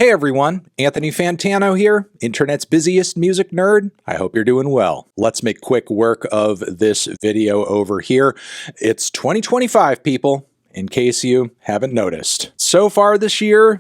Hey everyone, Anthony Fantano here, internet's busiest music nerd. I hope you're doing well. Let's make quick work of this video over here. It's 2025, people, in case you haven't noticed. So far this year,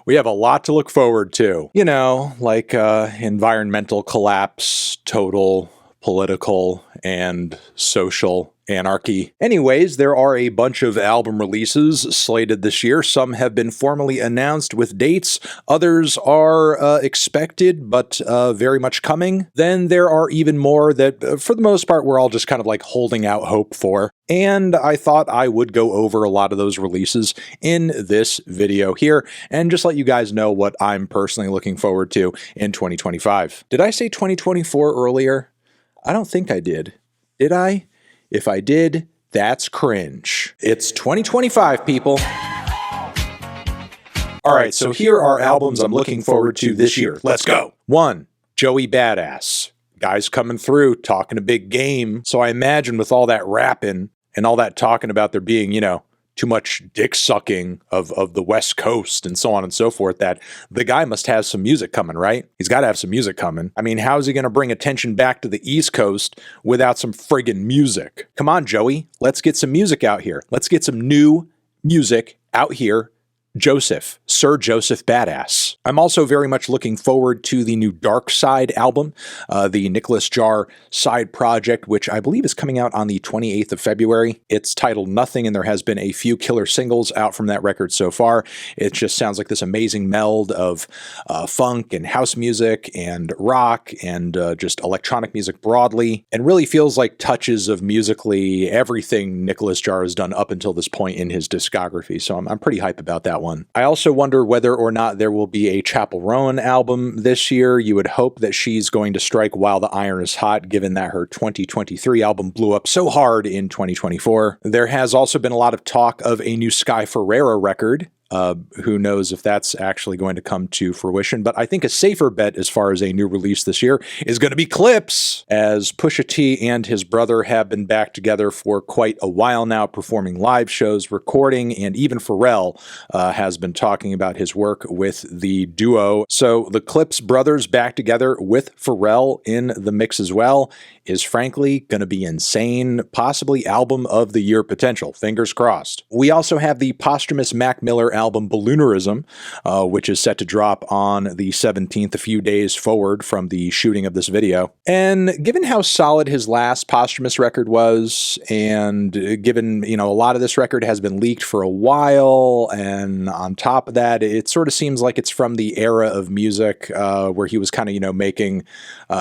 we have a lot to look forward to. You know, like environmental collapse, total political and social anarchy. Anyways, there are a bunch of album releases slated this year. Some have been formally announced with dates. Others are expected, but very much coming. Then there are even more that, for the most part, we're all just kind of like holding out hope for. And I thought I would go over a lot of those releases in this video here and just let you guys know what I'm personally looking forward to in 2025. Did I say 2024 earlier? I don't think I did. Did I? If I did, that's cringe. It's 2025, people. All right, so here are albums I'm looking forward to this year. Let's go. 1, Joey Badass. Guy's coming through, talking a big game. So I imagine with all that rapping and all that talking about there being, you know, too much dick sucking of the West Coast and so on and so forth, that the guy must have some music coming, right? He's got to have some music coming. I mean, how is he going to bring attention back to the East Coast without some friggin' music? Come on, Joey. Let's get some music out here. Let's get some new music out here. Joseph, Sir Joseph Badass. I'm also very much looking forward to the new Dark Side album, the Nicholas Jar side project, which I believe is coming out on the 28th of February. It's titled Nothing, and there has been a few killer singles out from that record so far. It just sounds like this amazing meld of funk and house music and rock and just electronic music broadly, and really feels like touches of musically everything Nicholas Jar has done up until this point in his discography. So I'm pretty hype about that one. I also wonder whether or not there will be a Chappell Roan album this year. You would hope that she's going to strike while the iron is hot, given that her 2023 album blew up so hard in 2024. There has also been a lot of talk of a new Sky Ferreira record. Who knows if that's actually going to come to fruition, but I think a safer bet as far as a new release this year is going to be Clipse, as Pusha T and his brother have been back together for quite a while now, performing live shows, recording, and even Pharrell has been talking about his work with the duo. So the Clipse brothers back together with Pharrell in the mix as well is frankly going to be insane, possibly album of the year potential, fingers crossed. We also have the posthumous Mac Miller album Balloonerism, which is set to drop on the 17th, a few days forward from the shooting of this video. And given how solid his last posthumous record was, and given, you know, a lot of this record has been leaked for a while, and on top of that, it sort of seems like it's from the era of music where he was kind of, you know, making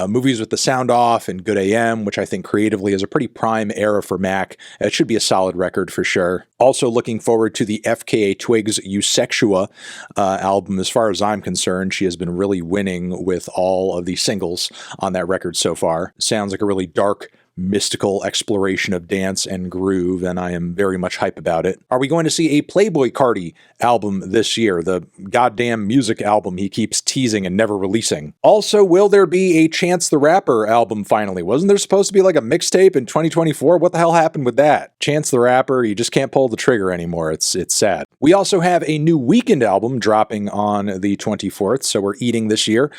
movies with the sound off and Good AM, which I think creatively is a pretty prime era for Mac. It should be a solid record for sure. Also looking forward to the FKA Twigs Eusexua album. As far as I'm concerned, she has been really winning with all of the singles on that record so far. Sounds like a really dark, mystical exploration of dance and groove, and I am very much hype about it. Are we going to see a Playboi Carti album this year? The goddamn music album he keeps teasing and never releasing. Also, will there be a Chance the Rapper album finally? Wasn't there supposed to be like a mixtape in 2024? What the hell happened with that? Chance the Rapper, you just can't pull the trigger anymore. It's sad. We also have a new Weeknd album dropping on the 24th, so we're eating this year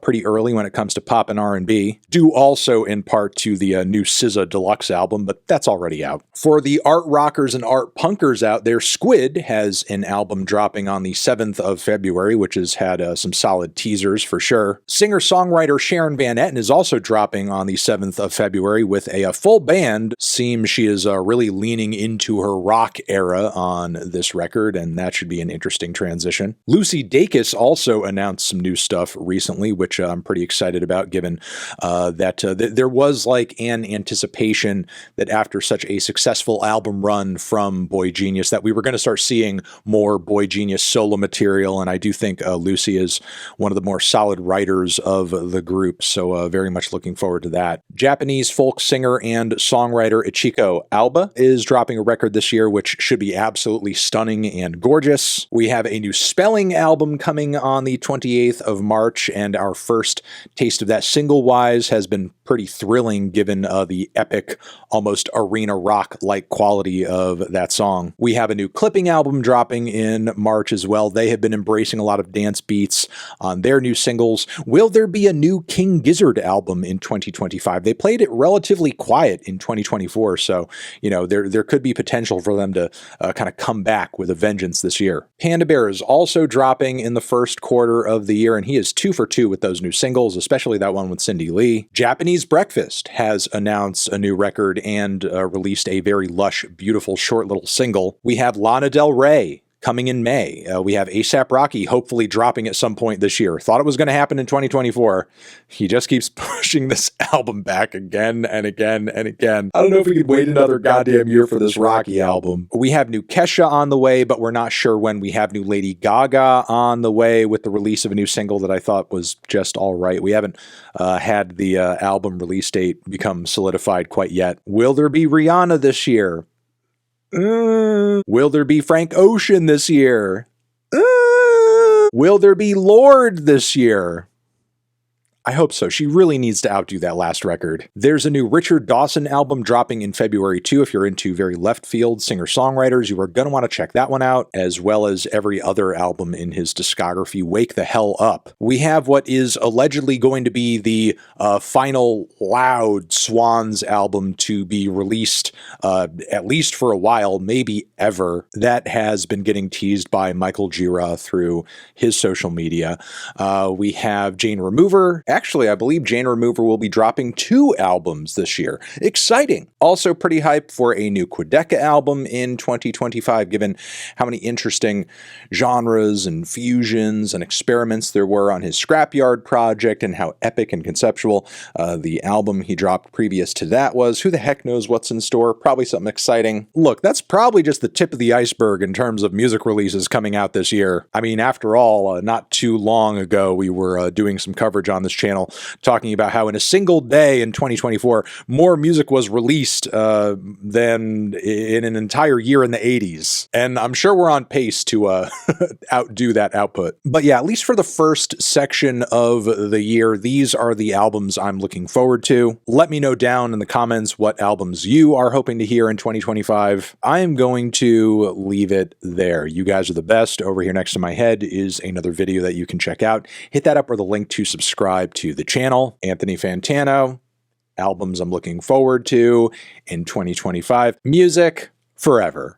pretty early when it comes to pop and R&B. Due also in part to the new SZA Deluxe album, but that's already out. For the art rockers and art punkers out there, Squid has an album dropping on the 7th of February, which has had some solid teasers for sure. Singer-songwriter Sharon Van Etten is also dropping on the 7th of February with a full band. Seems she is really leaning into her rock era on this record, and that should be an interesting transition. Lucy Dacus also announced some new stuff recently, which I'm pretty excited about, given that there was like an anticipation that after such a successful album run from Boy Genius that we were going to start seeing more Boy Genius solo material, and I do think Lucy is one of the more solid writers of the group, so very much looking forward to that. Japanese folk singer and songwriter Ichiko Alba is dropping a record this year, which should be absolutely stunning and gorgeous. We have a new Spelling album coming on the 28th of March, and our first taste of that single-wise has been pretty thrilling given the epic, almost arena rock-like quality of that song. We have a new Clipping album dropping in March as well. They have been embracing a lot of dance beats on their new singles. Will there be a new King Gizzard album in 2025? They played it relatively quiet in 2024, so, you know, there could be potential for them to kind of come back with a vengeance this year. Panda Bear is also dropping in the first quarter of the year, and he is 2 for 2 with those new singles, especially that one with Cindy Lee. Japanese Breakfast has announced a new record and released a very lush, beautiful, short little single. We have Lana Del Rey coming in May. We have A$AP Rocky hopefully dropping at some point this year. Thought it was going to happen in 2024. He just keeps pushing this album back again and again and again. I don't know if we could wait another goddamn year for this Rocky album. We have new Kesha on the way, but we're not sure when. We have new Lady Gaga on the way with the release of a new single that I thought was just all right. We haven't had the album release date become solidified quite yet. Will there be Rihanna this year? Will there be Frank Ocean this year? Will there be Lorde this year? I hope so. She really needs to outdo that last record. There's a new Richard Dawson album dropping in February too. If you're into very left field singer-songwriters, you are going to want to check that one out, as well as every other album in his discography. Wake the hell up. We have what is allegedly going to be the final loud Swans album to be released, at least for a while, maybe ever. That has been getting teased by Michael Gira through his social media. We have Jane Remover. Actually, I believe Jane Remover will be dropping 2 albums this year. Exciting! Also pretty hyped for a new Quadeca album in 2025, given how many interesting genres and fusions and experiments there were on his Scrapyard project and how epic and conceptual the album he dropped previous to that was. Who the heck knows what's in store? Probably something exciting. Look, that's probably just the tip of the iceberg in terms of music releases coming out this year. I mean, after all, not too long ago, we were doing some coverage on this channel talking about how in a single day in 2024, more music was released than in an entire year in the 80s. And I'm sure we're on pace to outdo that output. But yeah, at least for the first section of the year, these are the albums I'm looking forward to. Let me know down in the comments what albums you are hoping to hear in 2025. I am going to leave it there. You guys are the best. Over here next to my head is another video that you can check out. Hit that up or the link to subscribe to the channel. Anthony Fantano, albums I'm looking forward to in 2025. Music forever.